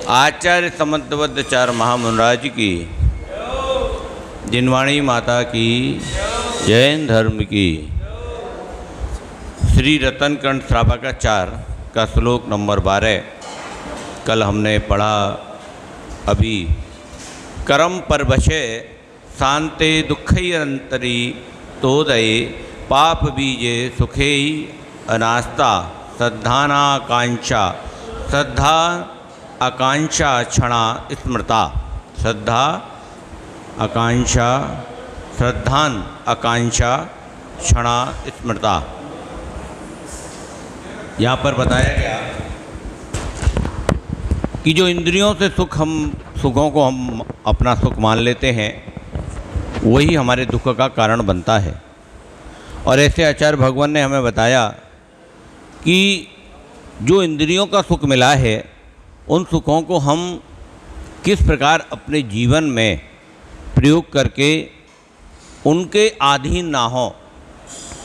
आचार्य समंतवद्धाचार्य महामुनराज की, जिनवाणी माता की, जैन धर्म की। श्री रत्नकंठ श्रावकाचार्य का श्लोक नंबर 12 कल हमने पढ़ा। अभी कर्म पर वशे शांते दुःखैरन्तरी तोदये पाप बीजे सुखे अनास्ता श्रद्धानाकांक्षा श्रद्धा आकांक्षा क्षणा स्मृता। श्रद्धा आकांक्षा श्रद्धान आकांक्षा क्षणा स्मृता। यहाँ पर बताया गया कि जो इंद्रियों से सुखों को हम अपना सुख मान लेते हैं, वही हमारे दुख का कारण बनता है। और ऐसे आचार्य भगवान ने हमें बताया कि जो इंद्रियों का सुख मिला है, उन सुखों को हम किस प्रकार अपने जीवन में प्रयोग करके उनके अधीन ना हो,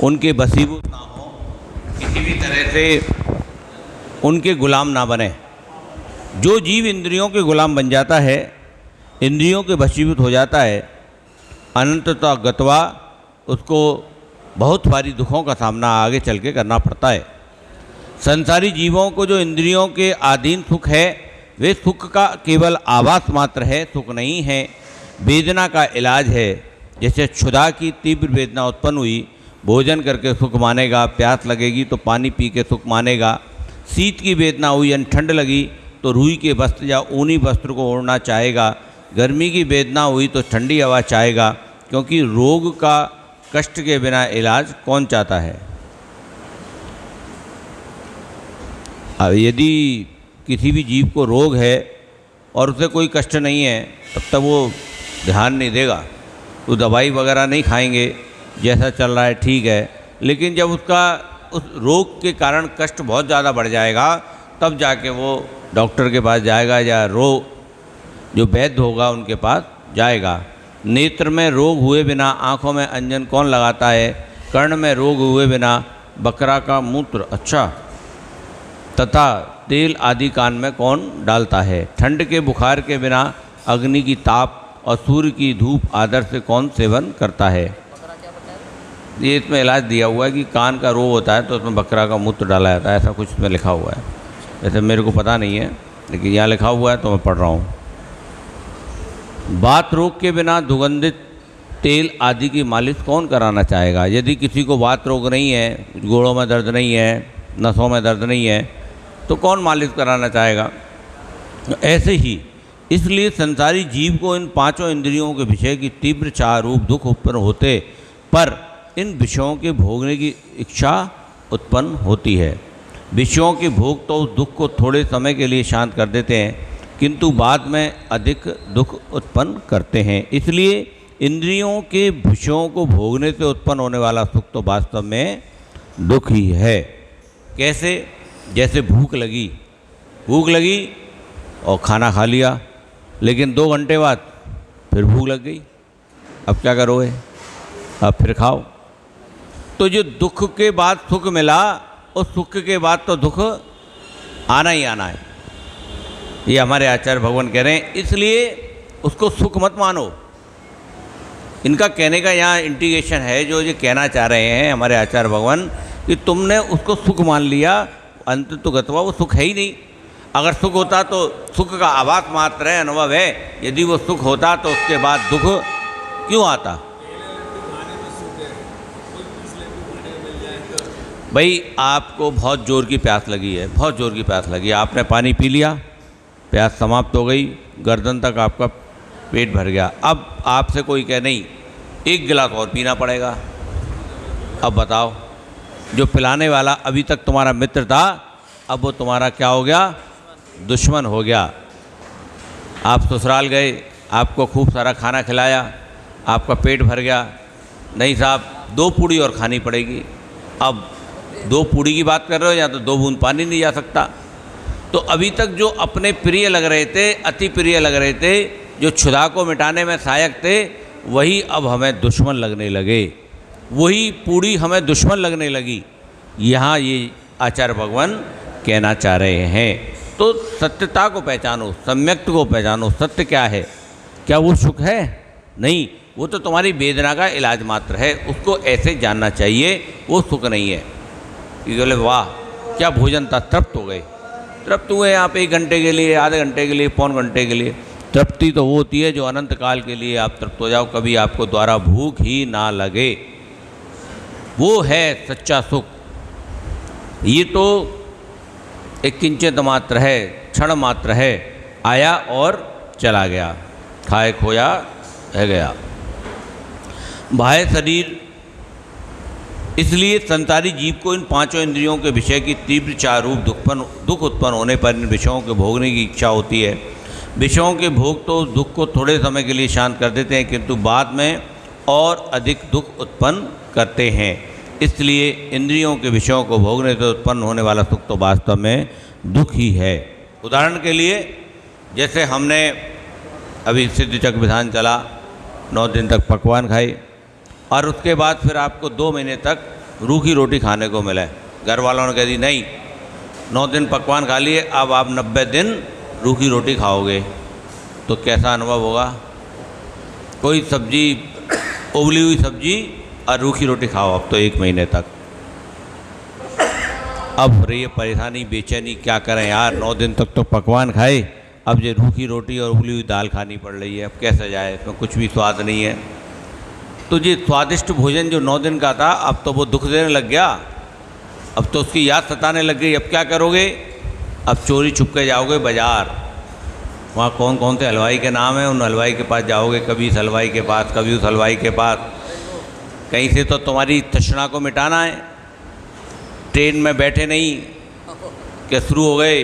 उनके वशीभूत ना हो, किसी भी तरह से उनके गुलाम ना बने। जो जीव इंद्रियों के गुलाम बन जाता है, इंद्रियों के वशीभूत हो जाता है, अनंतता गत्वा उसको बहुत सारी दुखों का सामना आगे चल के करना पड़ता है। संसारी जीवों को जो इंद्रियों के अधीन सुख है, वे सुख का केवल आभास मात्र है, सुख नहीं है, वेदना का इलाज है। जैसे क्षुधा की तीव्र वेदना उत्पन्न हुई, भोजन करके सुख मानेगा, प्यास लगेगी तो पानी पी के सुख मानेगा। शीत की वेदना हुई यानी ठंड लगी तो रुई के वस्त्र या ऊनी वस्त्र को ओढ़ना चाहेगा। गर्मी की वेदना हुई तो ठंडी हवा चाहेगा, क्योंकि रोग का कष्ट के बिना इलाज कौन चाहता है। अब यदि किसी भी जीव को रोग है और उसे कोई कष्ट नहीं है, तब तक वो ध्यान नहीं देगा, तो दवाई वगैरह नहीं खाएंगे, जैसा चल रहा है ठीक है। लेकिन जब उसका उस रोग के कारण कष्ट बहुत ज़्यादा बढ़ जाएगा, तब जाके वो डॉक्टर के पास जाएगा या जो वैद्य होगा उनके पास जाएगा। नेत्र में रोग हुए बिना आँखों में अंजन कौन लगाता है? कर्ण में रोग हुए बिना बकरा का मूत्र अच्छा तथा तेल आदि कान में कौन डालता है? ठंड के बुखार के बिना अग्नि की ताप और सूर्य की धूप आदर से कौन सेवन करता है? ये इसमें इलाज दिया हुआ है कि कान का रोग होता है तो उसमें बकरा का मूत्र डाला जाता है, ऐसा कुछ इसमें लिखा हुआ है। वैसे मेरे को पता नहीं है, लेकिन यहाँ लिखा हुआ है तो मैं पढ़ रहा हूँ। वात रोग के बिना दुर्गंधित तेल आदि की मालिश कौन कराना चाहेगा? यदि किसी को वात रोग नहीं है, गोड़ों में दर्द नहीं है, नसों में दर्द नहीं है, तो कौन मालिश कराना चाहेगा? ऐसे ही इसलिए संसारी जीव को इन पांचों इंद्रियों के विषय की तीव्र चाह रूप दुख उत्पन्न होते, पर इन विषयों के भोगने की इच्छा उत्पन्न होती है। विषयों के भोग तो उस दुख को थोड़े समय के लिए शांत कर देते हैं, किंतु बाद में अधिक दुख उत्पन्न करते हैं। इसलिए इंद्रियों के विषयों को भोगने से उत्पन्न होने वाला सुख तो वास्तव में दुख ही है। कैसे? जैसे भूख लगी और खाना खा लिया, लेकिन 2 घंटे बाद फिर भूख लग गई, अब क्या करोगे? अब फिर खाओ। तो जो दुख के बाद सुख मिला, उस सुख के बाद तो दुख आना ही आना है, ये हमारे आचार्य भगवान कह रहे हैं। इसलिए उसको सुख मत मानो। इनका कहने का यहाँ इंटीग्रेशन है, जो ये कहना चाह रहे हैं हमारे आचार्य भगवान, कि तुमने उसको सुख मान लिया, अंत तो गत्वा वो सुख है ही नहीं। अगर सुख होता तो सुख का आभास मात्र है, अनुभव है। यदि वो सुख होता तो उसके बाद दुख क्यों आता? भाई आपको बहुत जोर की प्यास लगी है, बहुत जोर की प्यास लगी, आपने पानी पी लिया, प्यास समाप्त हो गई, गर्दन तक आपका पेट भर गया। अब आपसे कोई कहे नहीं 1 गिलास और पीना पड़ेगा। अब बताओ, जो पिलाने वाला अभी तक तुम्हारा मित्र था, अब वो तुम्हारा क्या हो गया? दुश्मन हो गया। आप ससुराल गए, आपको खूब सारा खाना खिलाया, आपका पेट भर गया, नहीं साहब 2 पूड़ी और खानी पड़ेगी। अब 2 पूड़ी की बात कर रहे हो, या तो 2 बूंद पानी नहीं जा सकता। तो अभी तक जो अपने प्रिय लग रहे थे, अति प्रिय लग रहे थे, जो क्षुधा को मिटाने में सहायक थे, वही अब हमें दुश्मन लगने लगे, वही पूड़ी हमें दुश्मन लगने लगी। यहाँ ये आचार्य भगवान कहना चाह रहे हैं। तो सत्यता को पहचानो, सम्यक्त को पहचानो। सत्य क्या है? क्या वो सुख है? नहीं, वो तो तुम्हारी वेदना का इलाज मात्र है। उसको ऐसे जानना चाहिए, वो सुख नहीं है। कि बोले वाह क्या भोजन था, तृप्त हो गए। तृप्त हुए आप 1 घंटे के लिए, आधे घंटे के लिए, पौन घंटे के लिए। तृप्ति तो वो होती है जो अनंत काल के लिए आप तृप्त हो जाओ, कभी आपको द्वारा भूख ही ना लगे। वो है सच्चा सुख। ये तो एक किंचित मात्र है, क्षण मात्र है, आया और चला गया, खाए खोया है गया। बाह्य शरीर, इसलिए संसारी जीव को इन 5 इंद्रियों के विषय की तीव्र चारूप दुख उत्पन्न होने पर इन विषयों के भोगने की इच्छा होती है। विषयों के भोग तो दुख को थोड़े समय के लिए शांत कर देते हैं, किंतु बाद में और अधिक दुख उत्पन्न करते हैं। इसलिए इंद्रियों के विषयों को भोगने से उत्पन्न होने वाला सुख तो वास्तव में दुख ही है। उदाहरण के लिए, जैसे हमने अभी सिद्धचक विधान चला, 9 दिन तक पकवान खाए और उसके बाद फिर आपको 2 महीने तक रूखी रोटी खाने को मिले। घर वालों ने कह दी नहीं, 9 दिन पकवान खा लिए, अब आप 90 दिन रूखी रोटी खाओगे, तो कैसा अनुभव होगा? कोई सब्जी, उबली हुई सब्जी और रूखी रोटी खाओ अब तो 1 महीने तक। अब रही परेशानी, बेचैनी, क्या करें यार, 9 दिन तक तो पकवान खाए, अब ये रूखी रोटी और उबली हुई दाल खानी पड़ रही है, अब कैसे जाए, इसमें कुछ भी स्वाद नहीं है। तो ये स्वादिष्ट भोजन जो 9 दिन का था, अब तो वो दुख देने लग गया, अब तो उसकी याद सताने लग गई। अब क्या करोगे? अब चोरी छुप के जाओगे बाज़ार, वहाँ कौन कौन से हलवाई के नाम हैं, उन हलवाई के पास जाओगे, कभी इस हलवाई के पास, कभी उस हलवाई के पास। कहीं से तो तुम्हारी तृष्णा को मिटाना है। ट्रेन में बैठे नहीं कि शुरू हो गए,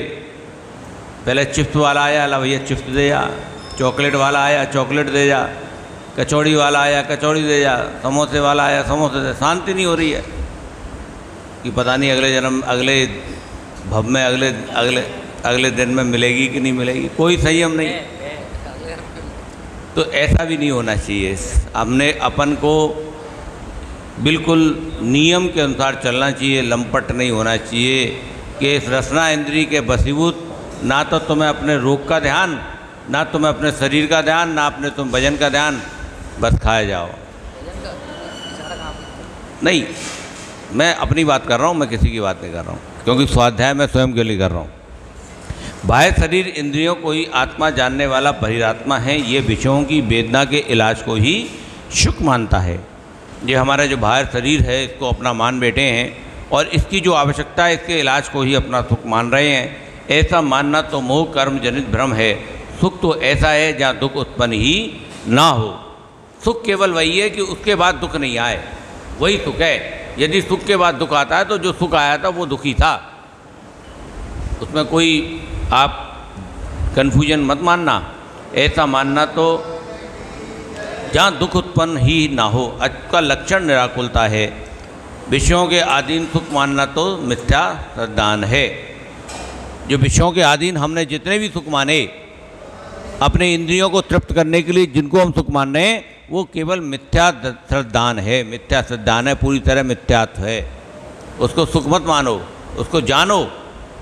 पहले चिप्स वाला आया, ला भैया चिप्स दे जा, चॉकलेट वाला आया, चॉकलेट दे जा, कचौड़ी वाला आया, कचौड़ी दे जा, समोसे वाला आया, समोसे दे। शांति नहीं हो रही है कि पता नहीं अगले जन्म, अगले भव में, अगले दिन में मिलेगी कि नहीं मिलेगी, कोई संयम नहीं। तो ऐसा भी नहीं होना चाहिए। हमने अपन को बिल्कुल नियम के अनुसार चलना चाहिए, लंपट नहीं होना चाहिए कि इस रसना इंद्री के बसीभूत ना तो तुम्हें अपने रोग का ध्यान, ना तुम्हें अपने शरीर का ध्यान, ना अपने तुम भजन का ध्यान, बस खाए जाओ। नहीं, मैं अपनी बात कर रहा हूँ, मैं किसी की बात नहीं कर रहा हूँ, क्योंकि स्वाध्याय मैं स्वयं के लिए कर रहा हूँ। बाह्य शरीर इंद्रियों को ही आत्मा जानने वाला बहिरात्मा है, ये विषयों की वेदना के इलाज को ही सुख मानता है। ये हमारा जो बाह्य शरीर है, इसको अपना मान बैठे हैं और इसकी जो आवश्यकता है, इसके इलाज को ही अपना सुख मान रहे हैं। ऐसा मानना तो मोह कर्म जनित भ्रम है। सुख तो ऐसा है जहाँ दुख उत्पन्न ही ना हो। सुख केवल वही है कि उसके बाद दुख नहीं आए, वही सुख है। यदि सुख के बाद दुख आता है तो जो सुख आया था वो दुखी था, उसमें कोई आप कन्फ्यूजन मत मानना। ऐसा मानना तो जहाँ दुख उत्पन्न ही ना हो, इसका लक्षण निराकुलता है। विषयों के अधीन सुख मानना तो मिथ्या श्रद्धान है। जो विषयों के अधीन हमने जितने भी सुख माने, अपने इंद्रियों को तृप्त करने के लिए जिनको हम सुख मान रहे हैं, वो केवल मिथ्या श्रद्धान है। मिथ्या श्रद्धान है, पूरी तरह मिथ्यात्व है। उसको सुख मत मानो, उसको जानो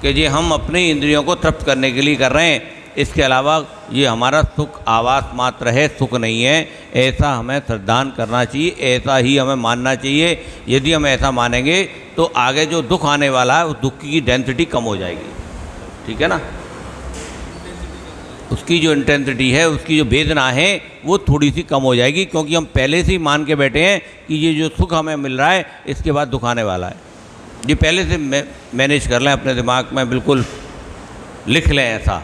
कि ये हम अपनी इंद्रियों को तृप्त करने के लिए कर रहे हैं। इसके अलावा ये हमारा सुख आवास मात्र है, सुख नहीं है। ऐसा हमें श्रद्धान करना चाहिए, ऐसा ही हमें मानना चाहिए। यदि हम ऐसा मानेंगे तो आगे जो दुख आने वाला है, उस दुख की डेंसिटी कम हो जाएगी। ठीक है ना? उसकी जो इंटेंसिटी है, उसकी जो वेदना है, वो थोड़ी सी कम हो जाएगी, क्योंकि हम पहले से ही मान के बैठे हैं कि ये जो सुख हमें मिल रहा है, इसके बाद दुख आने वाला है। ये पहले से मैनेज कर लें अपने दिमाग में, बिल्कुल लिख लें ऐसा।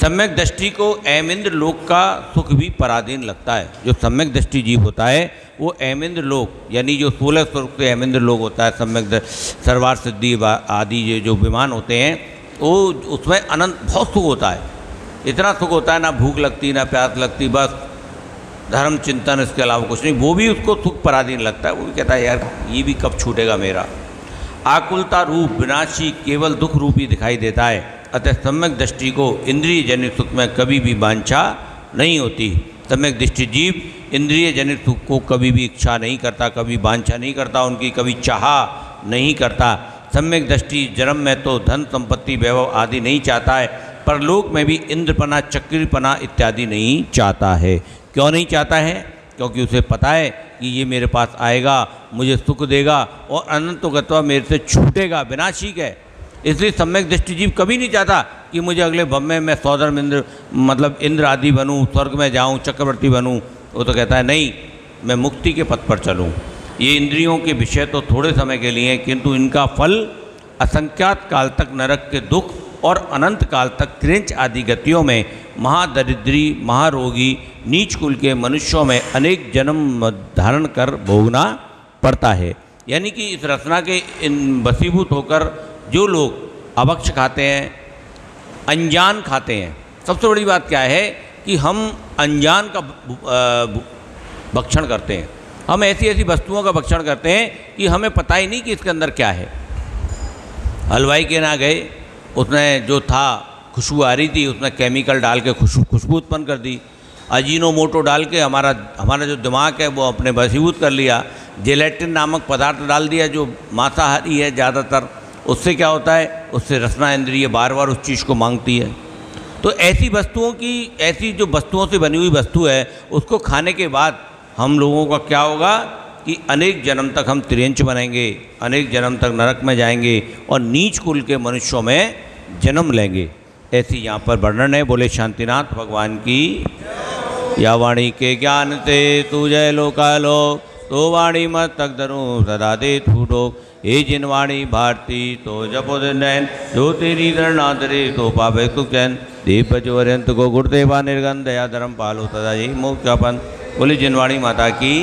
सम्यक दृष्टि को ऐमिंद्र लोक का सुख भी पराधीन लगता है। जो सम्यक दृष्टि जीव होता है, वो ऐमिंद्र लोक, यानी जो 16 स्वर्ग से ऐमिंद्र लोक होता है, सम्यक सर्वार सिद्धि आदि ये जो विमान होते हैं, वो उसमें अनंत बहुत सुख होता है। इतना सुख होता है, ना भूख लगती, ना प्यास लगती, बस धर्म चिंतन, इसके अलावा कुछ नहीं। वो भी उसको सुख पराधीन लगता है। वो भी कहता है यार ये भी कब छूटेगा मेरा। आकुलता रूप विनाशी केवल दुख रूपी दिखाई देता है। अतः सम्यक दृष्टि को इंद्रिय जनित सुख में कभी भी वांछा नहीं होती। सम्यक दृष्टि जीव इंद्रिय जनित सुख को कभी भी इच्छा नहीं करता, कभी वांछा नहीं करता, उनकी कभी चाह नहीं करता। सम्यक दृष्टि जन्म में तो धन संपत्ति वैभव आदि नहीं चाहता है, परलोक में भी इंद्रपना चक्रीपना इत्यादि नहीं चाहता है। क्यों नहीं चाहता है? क्योंकि उसे पता है कि ये मेरे पास आएगा, मुझे सुख देगा और अनंत गत्वा मेरे से छूटेगा, विनाशिक है। इसलिए सम्यक दृष्टि जीव कभी नहीं चाहता कि मुझे अगले भव में मैं सौधर्म इंद्र मतलब इंद्र आदि बनूँ, स्वर्ग में जाऊँ, चक्रवर्ती बनूँ। वो तो कहता है नहीं, मैं मुक्ति के पथ पर चलूँ। ये इंद्रियों के विषय तो थोड़े समय के लिए हैं, किंतु इनका फल असंख्यात काल तक नरक के दुख और अनंत काल तक क्रिंच आदि गतियों में महादरिद्री, महारोगी, नीच कुल के मनुष्यों में अनेक जन्म धारण कर भोगना पड़ता है। यानी कि इस रचना के इन वशीभूत होकर जो लोग अभक्ष खाते हैं, अनजान खाते हैं। सबसे बड़ी बात क्या है कि हम अनजान का भक्षण करते हैं। हम ऐसी ऐसी वस्तुओं का भक्षण करते हैं कि हमें पता ही नहीं कि इसके अंदर क्या है। हलवाई के यहाँ गए, उसने जो था खुशबू आ रही थी, उसने केमिकल डाल के खुशबू उत्पन्न कर दी। अजीनोमोटो डाल के हमारा जो दिमाग है वो अपने वशीभूत कर लिया। जेलेटिन नामक पदार्थ डाल दिया जो मांसाहारी है ज़्यादातर। उससे क्या होता है? उससे रसना इंद्रिय बार बार उस चीज़ को मांगती है। तो ऐसी वस्तुओं की, ऐसी जो वस्तुओं से बनी हुई वस्तु है, उसको खाने के बाद हम लोगों का क्या होगा कि अनेक जन्म तक हम त्रियंच बनेंगे, अनेक जन्म तक नरक में जाएंगे और नीच कुल के मनुष्यों में जन्म लेंगे। ऐसी यहाँ पर वर्णन है। बोले शांतिनाथ भगवान की। या वाणी के ज्ञान से तू जय लोकालो, तो वाणी मत तक धरू सदा दे फूटो। हे जिन वाणी भारती तो जपो नैन, जो तेरी गणना धरे तो पावे सुख चैन। देव बजोर्यंत को गुरुदेवा निर्गन, दया धर्म पालो सदा यही मोक्ष अपन। बोले जिनवाणी माता की।